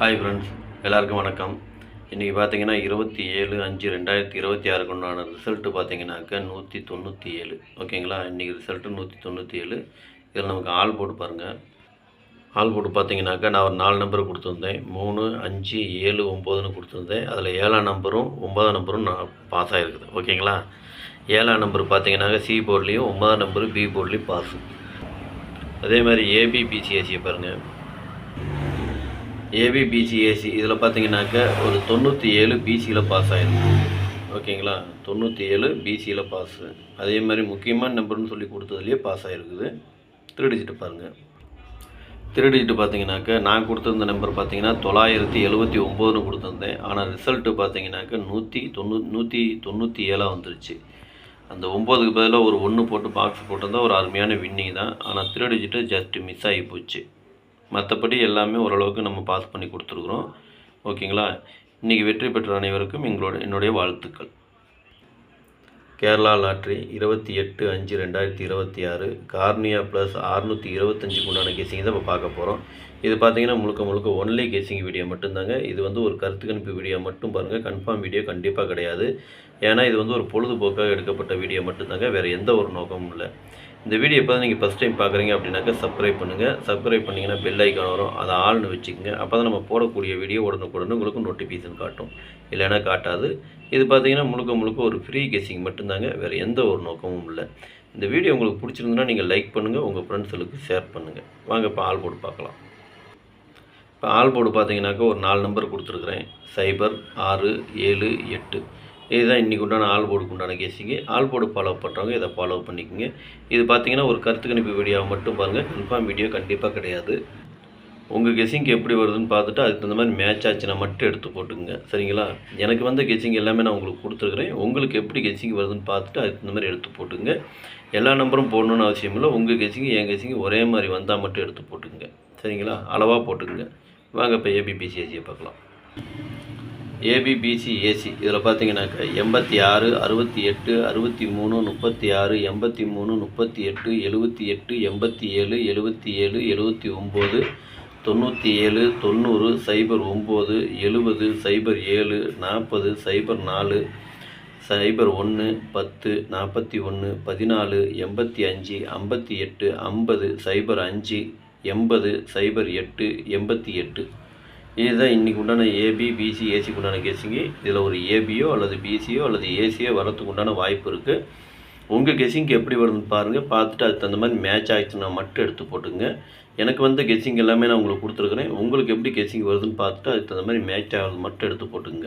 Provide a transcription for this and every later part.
Hi friends, எல்லாருக்கும் வணக்கம். இன்றைக்கி பார்த்தீங்கன்னா 27/5/2026 உண்டான ரிசல்ட்டு பார்த்தீங்கன்னாக்கா 197. ஓகேங்களா? இன்றைக்கி ரிசல்ட்டு 197. இதில் நமக்கு ஆல் போர்டு பாருங்கள். ஆல் போர்டு பார்த்தீங்கன்னாக்கா நான் ஒரு 4 நம்பர் கொடுத்துருந்தேன். 3, 5, 7, 9ன்னு கொடுத்துருந்தேன். அதில் 7ஆம் நம்பரும் 9ஆம் நம்பரும் நான் பாஸ் ஆகிருக்குது. ஓகேங்களா? 7ஆம் நம்பர் பார்த்தீங்கன்னாக்கா சி போர்ட்லேயும் 9ஆம் நம்பரு பி போர்ட்லேயும் பாஸு. அதே மாதிரி ஏபிபிசிஎஸ்சியை பாருங்கள். ஏபிபிசிஏசி இதில் பார்த்தீங்கன்னாக்கா ஒரு 97 பிசியில் பாஸ் ஆகிருக்கு. ஓகேங்களா? 97 பிசியில் பாஸு. அதே மாதிரி முக்கியமான நம்பர்னு சொல்லி கொடுத்ததுலேயே பாஸ் ஆகிருக்குது. 3 டிஜிட்டு பாருங்கள். 3 டிஜிட்டு பார்த்தீங்கன்னாக்கா நான் கொடுத்துருந்த நம்பர் பார்த்தீங்கன்னா 979ன்னு கொடுத்துருந்தேன். ஆனால் ரிசல்ட்டு பார்த்தீங்கன்னாக்கா 197 வந்துருச்சு. அந்த 9க்கு பதிலாக ஒரு 1 போட்டு பாக்ஸ் போட்டிருந்தால் ஒரு அருமையான வின்னிங் தான். ஆனால் 3 டிஜிட்டு ஜஸ்ட்டு மிஸ் ஆகி போச்சு. மற்றபடி எல்லாமே ஓரளவுக்கு நம்ம பாஸ் பண்ணி கொடுத்துருக்குறோம். ஓகேங்களா? இன்றைக்கி வெற்றி பெற்ற அனைவருக்கும் என்னுடைய வாழ்த்துக்கள். கேரளா லாட்ரி 28/5/2026 கார்னியா ப்ளஸ் 625 உண்டான கெஸிங் தான் இப்போ பார்க்க போகிறோம். இது பார்த்தீங்கன்னா முழுக்க ஒன்லி கெஸிங் வீடியோ மட்டும்தாங்க. இது ஒரு கருத்து கணிப்பு வீடியோ மட்டும் பாருங்கள். கன்ஃபார்ம் வீடியோ கண்டிப்பாக கிடையாது. ஏன்னா இது ஒரு பொழுதுபோக்காக எடுக்கப்பட்ட வீடியோ மட்டும்தாங்க. வேறு எந்த ஒரு நோக்கமும் இல்லை. இந்த வீடியோ இப்போ நீங்கள் ஃபஸ்ட் டைம் பார்க்குறீங்க அப்படின்னாக்கா சப்ஸ்கிரைப் பண்ணுங்கள். சப்ஸ்கிரைப் பண்ணிங்கன்னா பெல் ஐக்கான் வரும், அதை ஆள்னு வச்சுக்கோங்க. அப்போ தான் நம்ம போடக்கூடிய வீடியோ உடனுக்குடன் உங்களுக்கு நோட்டிஃபிகேஷன் காட்டும், இல்லைன்னா காட்டாது. இது பார்த்தீங்கன்னா முழுக்க ஒரு ஃப்ரீ கெஸிங் மட்டும்தாங்க. வேறு எந்த ஒரு நோக்கமும் இல்லை. இந்த வீடியோ உங்களுக்கு பிடிச்சிருந்துன்னா நீங்கள் லைக் பண்ணுங்கள், உங்கள் ஃப்ரெண்ட்ஸுகளுக்கு ஷேர் பண்ணுங்கள். வாங்க இப்போ ஆல் போர்டு பார்க்கலாம். இப்போ ஆல் போர்டு பார்த்தீங்கன்னாக்கா ஒரு 4 நம்பர் கொடுத்துருக்குறேன். 0, 6, 7, 8. இதுதான் இன்றைக்கி உண்டான ஆல் போர்டுக்கு உண்டான கெஸிங்கு. ஆல் போர்டு ஃபாலோ பண்ணுறவங்க இதை ஃபாலோ பண்ணிக்கோங்க. இது பார்த்தீங்கன்னா ஒரு கருத்து கணிப்பு வீடியோவை மட்டும் பாருங்கள். கன்ஃபார்ம் வீடியோ கண்டிப்பாக கிடையாது. உங்கள் கெஸிங்க்கு எப்படி வருதுன்னு பார்த்துட்டு அதுக்கு தகுந்த மாதிரி மேட்ச் ஆச்சுன்னா மட்டும் எடுத்து போட்டுக்குங்க. சரிங்களா? எனக்கு கெஸிங் எல்லாமே நான் உங்களுக்கு கொடுத்துருக்குறேன். உங்களுக்கு எப்படி கெஸிங் வருதுன்னு பார்த்துட்டு அதுக்கு தகுந்த மாதிரி எடுத்து போட்டுங்க. எல்லா நம்பரும் போடணுன்னு அவசியம் இல்லை. உங்கள் கெஸிங் என் கெஸிங் ஒரே மாதிரி வந்தால் மட்டும் எடுத்து போட்டுக்குங்க. சரிங்களா? அளவாக போட்டுக்குங்க. வாங்க இப்போ ஏபிபிசிஎஸ்சியை பார்க்கலாம். ஏபிபிசிஏசி இதில் பார்த்தீங்கன்னாக்கா 86, 68, 63, 36, 83, 38, 78, 87, 77, 79, 97, 90, 09, 70, 07, 40, 04, 01, 10, 41, 14, 85, 58, 50, 05, 80, 08, 88. இதுதான் இன்றைக்கி உண்டான ஏபிபிசிஏசிக்கு உண்டான கெஸிங்கு. இதில் ஒரு ஏபியோ அல்லது பிசியோ அல்லது ஏசியோ வரத்துக்கு உண்டான வாய்ப்பு இருக்குது. உங்கள் கெஸிங்க்கு எப்படி வருதுன்னு பாருங்கள். பார்த்துட்டு அதுக்கு தகுந்த மாதிரி மேட்ச் ஆகிடுச்சுன்னா மட்டும் எடுத்து போட்டுங்க. எனக்கு கெஸிங் எல்லாமே நான் உங்களுக்கு கொடுத்துருக்குறேன். உங்களுக்கு எப்படி கெஸிங் வருதுன்னு பார்த்துட்டு அதுக்கு தகுந்த மாதிரி மேட்ச் ஆகிறது மட்டும் எடுத்து போட்டுங்க.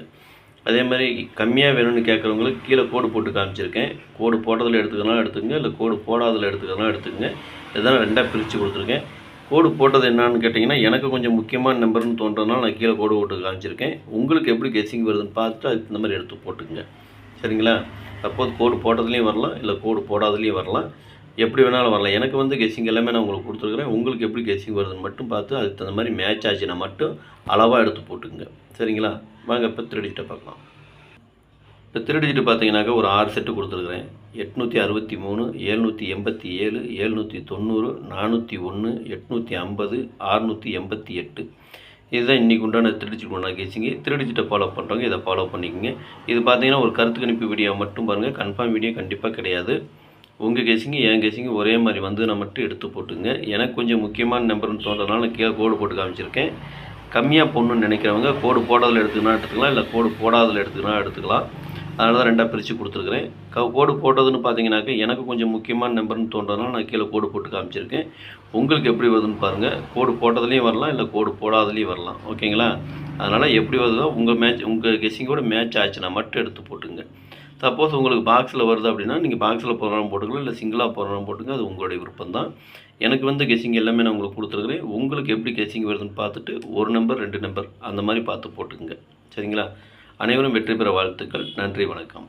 அதே மாதிரி கம்மியாக வேணும்னு கேட்குறவங்களுக்கு கீழே கோடு போட்டு காமிச்சிருக்கேன். கோடு போட்டதில் எடுத்துக்கலாம் எடுத்துக்கங்க, இல்லை கோடு போடாதில் எடுத்துக்கலாம் எடுத்துக்கங்க. இதுதான் 2ஆக பிரித்து கொடுத்துருக்கேன். கோடு போட்டது என்னான்னு கேட்டிங்கன்னா எனக்கு கொஞ்சம் முக்கியமான நம்பர்னு தோன்றதுனால நான் கீழே கோடு போட்டு காமிச்சிருக்கேன். உங்களுக்கு எப்படி கெஸிங் வருதுன்னு பார்த்துட்டு அதுக்கு இந்த மாதிரி எடுத்து போட்டுக்குங்க. சரிங்களா? சப்போஸ் கோடு போட்டதுலேயும் வரலாம், இல்லை கோடு போடாததுலேயும் வரலாம், எப்படி வேணாலும் வரலாம். எனக்கு கெஸிங் எல்லாமே நான் உங்களுக்கு கொடுத்துருக்குறேன். உங்களுக்கு எப்படி கெஸிங் வருதுன்னு மட்டும் பார்த்து அதுக்கு தகுந்த மாதிரி மேட்ச் ஆச்சுன்னா மட்டும் அளவாக எடுத்து போட்டுக்குங்க. சரிங்களா? வாங்க இப்போ 3 டிஜிட்டை பார்க்கலாம். இப்போ 3 டிஜிட்டு பார்த்தீங்கன்னாக்கா ஒரு 6 செட்டு கொடுத்துருக்குறேன். 863, 787, 790, 401, 850, 688. இதுதான் இன்றைக்கி உண்டான 3 டிஜிட் உண்டான கெஸிங்கு. 3 டிஜிட்டை ஃபாலோ பண்ணுறவங்க இதை ஃபாலோ பண்ணிக்கோங்க. இது பார்த்தீங்கன்னா ஒரு கருத்து கணிப்பு வீடியோ மட்டும் பாருங்கள். கன்ஃபார்ம் வீடியோ கண்டிப்பாக கிடையாது. உங்கள் கெஸிங்கு என் கெஸிங்கு ஒரே மாதிரி வந்து நான் மட்டும் எடுத்து போட்டுங்க. எனக்கு கொஞ்சம் முக்கியமான நம்பர்னு தோன்றதுனால கீழே கோடு போட்டு காமிச்சிருக்கேன். கம்மியாக போடணுன்னு நினைக்கிறவங்க கோடு போடாதில் எடுத்துக்கலாம் எடுத்துக்கலாம், இல்லை கோடு போடாதில் எடுத்துக்கலாம். அதனால தான் 2ஆக பிரித்து கொடுத்துருக்குறேன். கோடு போட்டதுன்னு பார்த்தீங்கன்னாக்கா எனக்கு கொஞ்சம் முக்கியமான நம்பர்னு தோன்றதுனால நான் கீழே கோடு போட்டு காமிச்சிருக்கேன். உங்களுக்கு எப்படி வருதுன்னு பாருங்கள். கோடு போட்டதுலேயும் வரலாம், இல்லை கோடு போடாததுலேயும் வரலாம். ஓகேங்களா? அதனால் எப்படி வருதோ உங்கள் கெஸிங்கோட மேட்ச் ஆச்சுன்னா மட்டும் எடுத்து போட்டுங்க. சப்போஸ் உங்களுக்கு பாக்ஸில் வருது அப்படின்னா நீங்கள் பாக்ஸில் போடுறோம் போட்டுக்கலாம், இல்லை சிங்கிளாக போடுறோம் போட்டுங்க. அது உங்களுடைய விருப்பம் தான். எனக்கு கெஸிங் எல்லாமே நான் உங்களுக்கு கொடுத்துருக்குறேன். உங்களுக்கு எப்படி கெஸிங் வருதுன்னு பார்த்துட்டு 1 நம்பர் 2 நம்பர் அந்த மாதிரி பார்த்து போட்டுக்குங்க. சரிங்களா? அனைவரும் வெற்றி பெற வாழ்த்துக்கள். நன்றி, வணக்கம்.